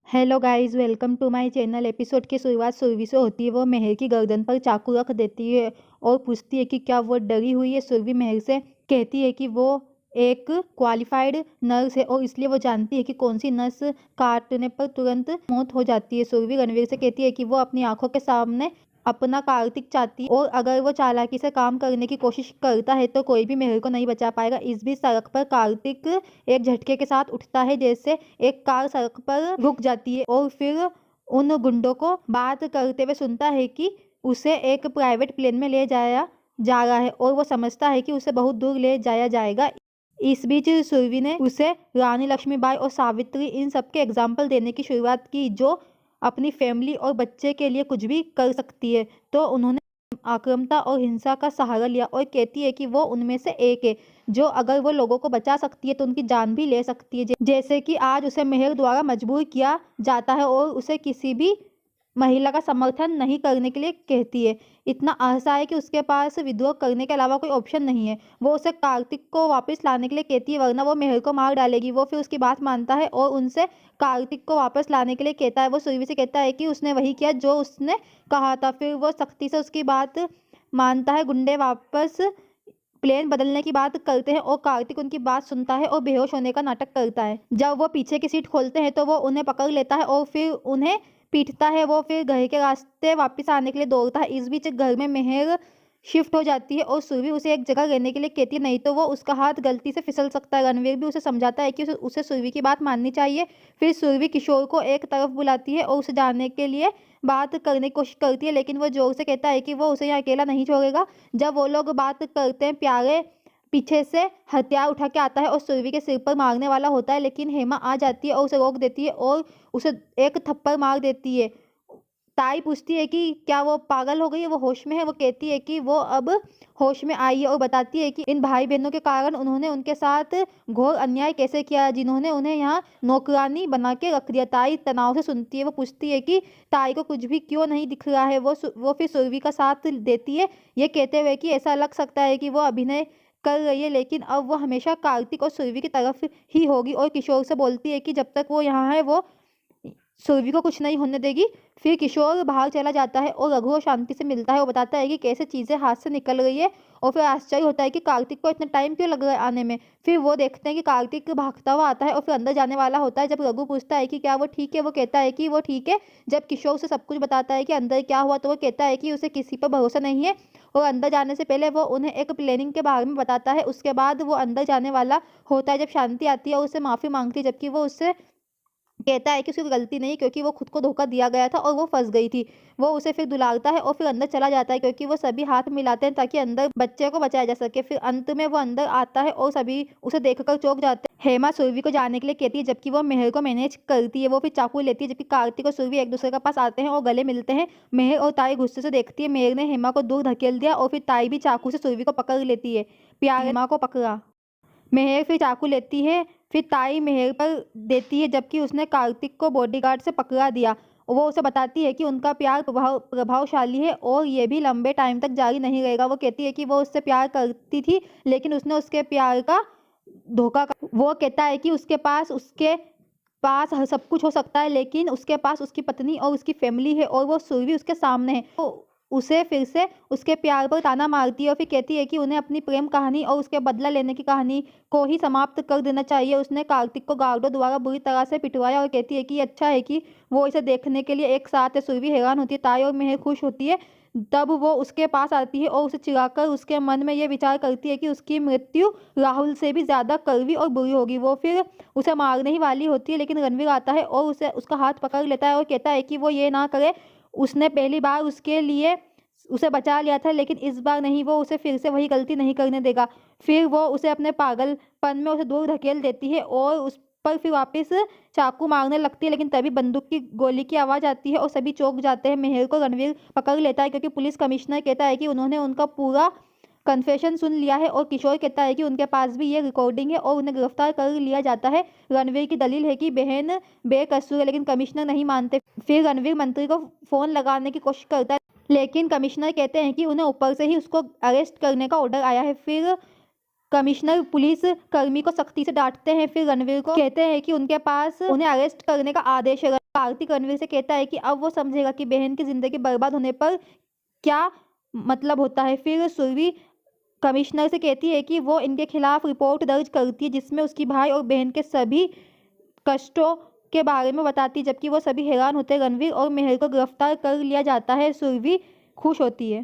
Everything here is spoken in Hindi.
Hello guys, welcome to my channel. Episode की शुरुआत सुरभि से होती है। वो मेहर की गर्दन पर चाकू रख देती है और पूछती है कि क्या वो डरी हुई है। सुरभि मेहर से कहती है कि वो एक क्वालिफाइड नर्स है और इसलिए वो जानती है कि कौन सी नस काटने पर तुरंत मौत हो जाती है। सुरभि रणवीर से कहती है कि वो अपनी आंखों के सामने अपना कार्तिक चाहती है और अगर वो चालाकी से काम करने की कोशिश करता है तो कोई भी मेहर को नहीं बचा पाएगा। इस बीच सड़क पर कार्तिक एक झटके के साथ उठता है, जैसे एक कार सड़क पर रुक जाती है और फिर उन गुंडों को बात करते हुए सुनता है कि उसे एक प्राइवेट प्लेन में ले जाया जा रहा है और वो समझता है कि उसे बहुत दूर ले जाया जाएगा। इस बीच सुरभि ने उसे रानी लक्ष्मीबाई और सावित्री इन सब के एग्जाम्पल देने की शुरुआत की, जो अपनी फैमिली और बच्चे के लिए कुछ भी कर सकती है। तो उन्होंने आक्रामकता और हिंसा का सहारा लिया और कहती है कि वो उनमें से एक है जो अगर वो लोगों को बचा सकती है तो उनकी जान भी ले सकती है। जैसे कि आज उसे मेहर द्वारा मजबूर किया जाता है और उसे किसी भी महिला का समर्थन नहीं करने के लिए कहती है। इतना असहाय है कि उसके पास विद्रोह करने के अलावा कोई ऑप्शन नहीं है। वो उसे कार्तिक को वापस लाने के लिए कहती है, वरना वो मेहर को मार डालेगी। वो फिर उसकी बात मानता है और उनसे कार्तिक को वापस लाने के लिए कहता है। वो सुरभि से कहता है कि उसने वही किया जो उसने कहा था। फिर वो सख्ती से उसकी बात मानता है। गुंडे वापस प्लेन बदलने की बात करते हैं और कार्तिक उनकी बात सुनता है और बेहोश होने का नाटक करता है। जब वो पीछे की सीट खोलते हैं तो वो उन्हें पकड़ लेता है और फिर उन्हें पीटता है। वो फिर घर के रास्ते वापस आने के लिए दौड़ता है। इस बीच घर में मेहर शिफ्ट हो जाती है और सुरभि उसे एक जगह रहने के लिए कहती है, नहीं तो वो उसका हाथ गलती से फिसल सकता है। रणवीर भी उसे समझाता है कि उसे सुरभि की बात माननी चाहिए। फिर सुरभि किशोर को एक तरफ बुलाती है और उसे जाने के लिए बात करने की कोशिश करती है, लेकिन वो जोर से कहता है कि वो उसे यहाँ अकेला नहीं छोड़ेगा। जब वो लोग बात करते हैं, प्यारे पीछे से हथियार उठा के आता है और सुरभि के सिर पर मारने वाला होता है, लेकिन हेमा आ जाती है और उसे रोक देती है और उसे एक थप्पड़ मार देती है। ताई पूछती है कि क्या वो पागल हो गई है, वो होश में है। वो कहती है कि वो अब होश में आई है और बताती है कि इन भाई बहनों के कारण उन्होंने उनके साथ घोर अन्याय कैसे किया, जिन्होंने उन्हें यहाँ नौकरानी बना के रख दिया। ताई तनाव से सुनती है। वो पूछती है कि ताई को कुछ भी क्यों नहीं दिख रहा है। वो फिर सुरभि का साथ देती है, ये कहते हुए कि ऐसा लग सकता है कि वो अभिनय कर रही है, लेकिन अब वो हमेशा कार्तिक और सुरभि की तरफ ही होगी। और किशोर से बोलती है कि जब तक वो यहाँ है वो सुरभि को कुछ नहीं होने देगी। फिर किशोर बाहर चला जाता है और रघु और शांति से मिलता है और बताता है कि कैसे चीजें हाथ से निकल रही है। और फिर आश्चर्य होता है कि कार्तिक को इतना टाइम क्यों लग रहा है आने में। फिर वो देखते हैं कि कार्तिक भागता हुआ आता है और फिर अंदर जाने वाला होता है। जब रघु पूछता है कि क्या वो ठीक है, वो कहता है कि वो ठीक है। जब किशोर उसे सब कुछ बताता है कि अंदर क्या हुआ, तो वो कहता है कि उसे किसी पर भरोसा नहीं है और अंदर जाने से पहले वो उन्हें एक प्लानिंग के बारे में बताता है। उसके बाद वो अंदर जाने वाला होता है जब शांति आती है और उससे माफी मांगती है, जबकि वो उससे कहता है कि उसकी गलती नहीं, क्योंकि वो खुद को धोखा दिया गया था और वो फंस गई थी। वो उसे फिर दुलारता है और फिर अंदर चला जाता है, क्योंकि वो सभी हाथ मिलाते हैं ताकि अंदर बच्चे को बचाया जा सके। फिर अंत में वो अंदर आता है और सभी उसे देखकर चौंक जाते हैं। हेमा सुरभि को जाने के लिए कहती है, जबकि वो मेहर को मैनेज करती है। वो फिर चाकू लेती है, जबकि कार्तिक और सुरभि एक दूसरे के पास आते हैं और गले मिलते हैं। मेहर और ताई गुस्से से देखती है। मेहर ने हेमा को दूर धकेल दिया और फिर ताई भी चाकू से सुरभि को पकड़ लेती है। प्यार हेमा को पकड़ा। मेहर फिर चाकू लेती है। फिर ताई मेहर पर देती है, जबकि उसने कार्तिक को बॉडीगार्ड से पकड़ा दिया। वो उसे बताती है कि उनका प्यार प्रभावशाली है और ये भी लंबे टाइम तक जारी नहीं रहेगा। वो कहती है कि वो उससे प्यार करती थी, लेकिन उसने उसके प्यार का वो कहता है कि उसके पास हर सब कुछ हो सकता है, लेकिन उसके पास उसकी पत्नी और उसकी फैमिली है और वो सुरभि उसके सामने है। तो उसे फिर से उसके प्यार पर ताना मारती है और फिर कहती है कि उन्हें अपनी प्रेम कहानी और उसके बदला लेने की कहानी को ही समाप्त कर देना चाहिए। उसने कार्तिक को गार्डों द्वारा बुरी तरह से पिटवाया और कहती है कि अच्छा है कि वो इसे देखने के लिए एक साथ है। सुरभि हैरान होती है। ताई और मेहर खुश होती है। तब वो उसके पास आती है और उसे चिढ़ाकर उसके मन में ये विचार करती है कि उसकी मृत्यु राहुल से भी ज्यादा कड़वी और बुरी होगी। वो फिर उसे मारने ही वाली होती है, लेकिन रणवीर आता है और उसे उसका हाथ पकड़ लेता है और कहता है कि वो ये ना करे। उसने पहली बार उसके लिए उसे बचा लिया था, लेकिन इस बार नहीं, वो उसे फिर से वही गलती नहीं करने देगा। फिर वो उसे अपने पागलपन में उसे दूर धकेल देती है और उस पर फिर वापस चाकू मारने लगती है, लेकिन तभी बंदूक की गोली की आवाज आती है और सभी चौंक जाते हैं। मेहर को रणवीर पकड़ लेता है, क्योंकि पुलिस कमिश्नर कहता है कि उन्होंने उनका पूरा कन्फेशन सुन लिया है और किशोर कहता है कि उनके पास भी ये रिकॉर्डिंग है और उन्हें गिरफ्तार कर लिया जाता है। रणवीर की दलील है कि बहन बेकसूर है, लेकिन कमिश्नर नहीं मानते। फिर रणवीर मंत्री को फोन लगाने की कोशिश करता है, लेकिन कमिश्नर कहते हैं कि उन्हें ऊपर से ही उसको अरेस्ट करने का ऑर्डर आया है। फिर कमिश्नर पुलिस कर्मी को सख्ती से डांटते हैं। फिर रणवीर को कहते हैं कि उनके पास उन्हें अरेस्ट करने का आदेश है। कार्तिक रणवीर से कहता है कि अब वो समझेगा कि बहन की जिंदगी बर्बाद होने पर क्या मतलब होता है। फिर सुरभि कमिश्नर से कहती है कि वो इनके खिलाफ रिपोर्ट दर्ज करती है, जिसमें उसकी भाई और बहन के सभी कष्टों के बारे में बताती है, जबकि वो सभी हैरान होते हैं। रणवीर और मेहर को गिरफ्तार कर लिया जाता है। सुरभि खुश होती है।